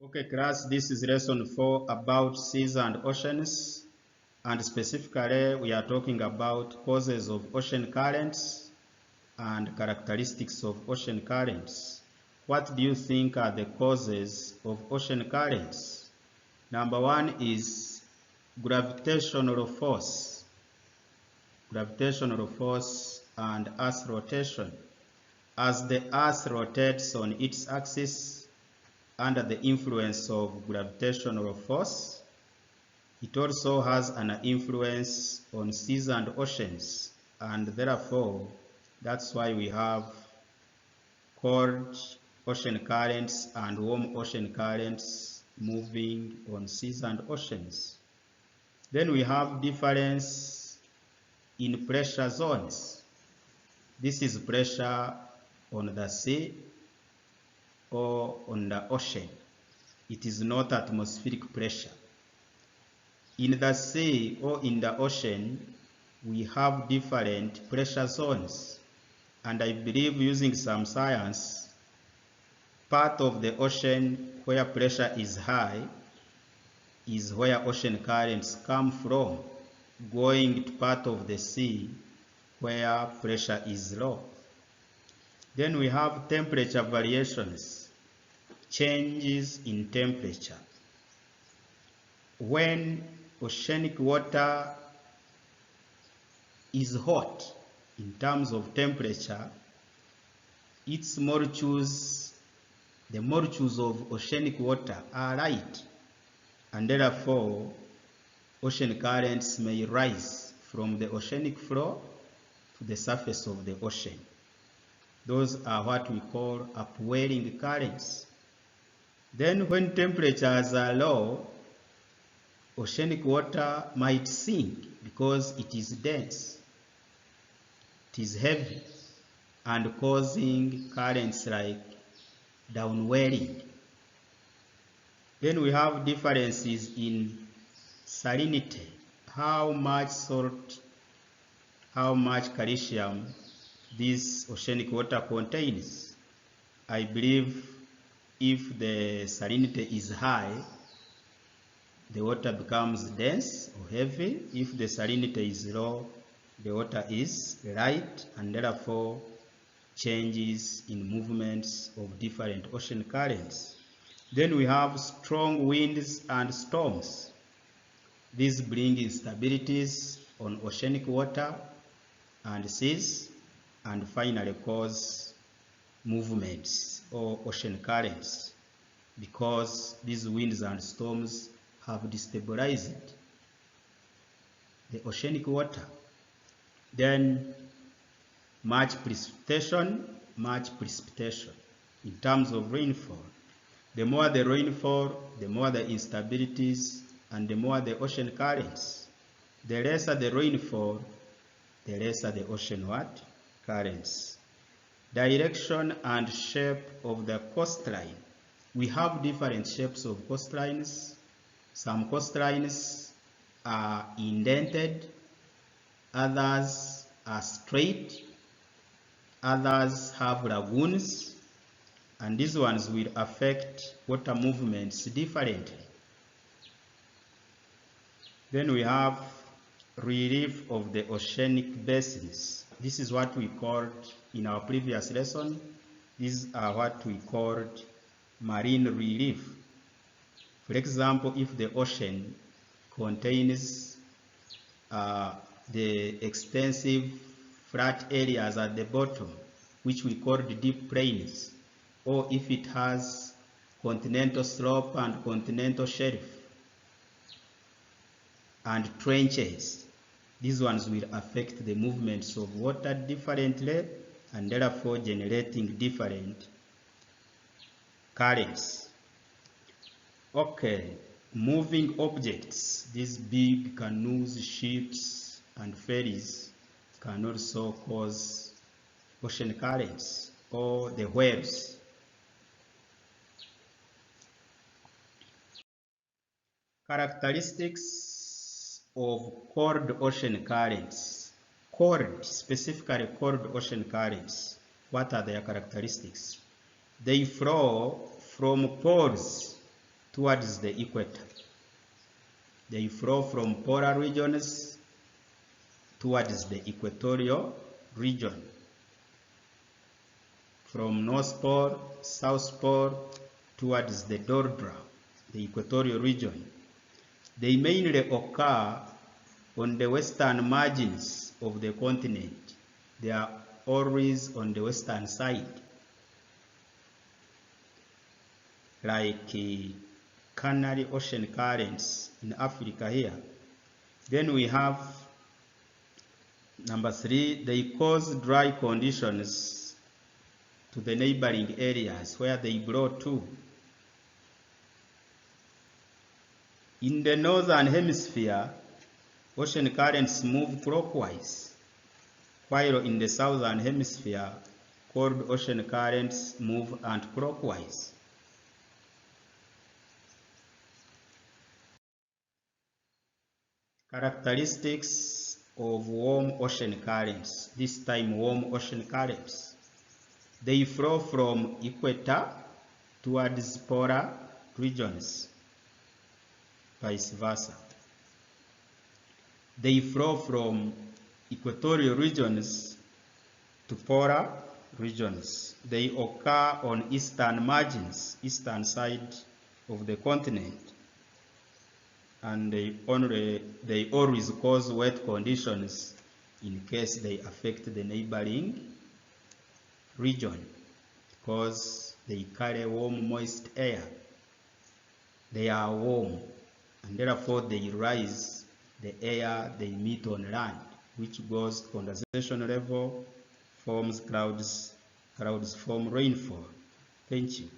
Okay, class, this is lesson 4 about seas and oceans, and specifically we are talking about causes of ocean currents and characteristics of ocean currents. What do you think are the causes of ocean currents? Number one is gravitational force and Earth rotation. As the Earth rotates on its axis under the influence of gravitational force, it also has an influence on seas and oceans, and therefore that's why we have cold ocean currents and warm ocean currents moving on seas and oceans. Then we have difference in pressure zones. This is pressure on the sea or on the ocean. It is not atmospheric pressure. In the sea or in the ocean, we have different pressure zones. And I believe, using some science, part of the ocean where pressure is high is where ocean currents come from, going to part of the sea where pressure is low. Then we have temperature variations, changes in temperature. When oceanic water is hot in terms of temperature, its molecules, the molecules of oceanic water are light, and therefore ocean currents may rise from the oceanic floor to the surface of the ocean. Those are what we call upwelling currents. Then when temperatures are low, oceanic water might sink because it is dense, it is heavy, and causing currents like downwelling. Then we have differences in salinity, how much salt, how much calcium this oceanic water contains. I believe if the salinity is high, the water becomes dense or heavy. If the salinity is low, the water is light, and therefore changes in movements of different ocean currents. Then we have strong winds and storms. These bring instabilities on oceanic water and seas, and finally cause movements or ocean currents, because these winds and storms have destabilized the oceanic water. Then much precipitation in terms of rainfall. The more the rainfall, the more the instabilities, and the more the ocean currents. The lesser the rainfall, the lesser the ocean currents. Direction and shape of the coastline. We have different shapes of coastlines. Some coastlines are indented, others are straight, others have lagoons, and these ones will affect water movements differently. Then we have relief of the oceanic basins. This is what we called in our previous lesson. These are what we called marine relief. For example, if the ocean contains the extensive flat areas at the bottom, which we call the deep plains, or if it has continental slope and continental shelf and trenches, these ones will affect the movements of water differently, and therefore generating different currents. Okay, moving objects, these big canoes, ships, and ferries can also cause ocean currents, or the waves. Characteristics of cold ocean currents. Cold, specifically cold ocean currents. What are their characteristics? They flow from poles towards the equator. They flow from polar regions towards the equatorial region. From North Pole, South Pole, towards the doldra, the equatorial region. They mainly occur on the western margins of the continent. They are always on the western side, like Canary Ocean currents in Africa here. Then we have number 3, they cause dry conditions to the neighboring areas where they blow to. In the northern hemisphere, ocean currents move clockwise, while in the southern hemisphere, cold ocean currents move anti-clockwise. Characteristics of warm ocean currents, this time warm ocean currents. They flow from equator towards polar regions, vice versa. They flow from equatorial regions to polar regions. They occur on eastern margins, eastern side of the continent, and they always cause wet conditions in case they affect the neighboring region, because they carry warm, moist air. They are warm, and therefore they rise the air they meet on land, which goes to condensation level, forms clouds, clouds form rainfall. Thank you.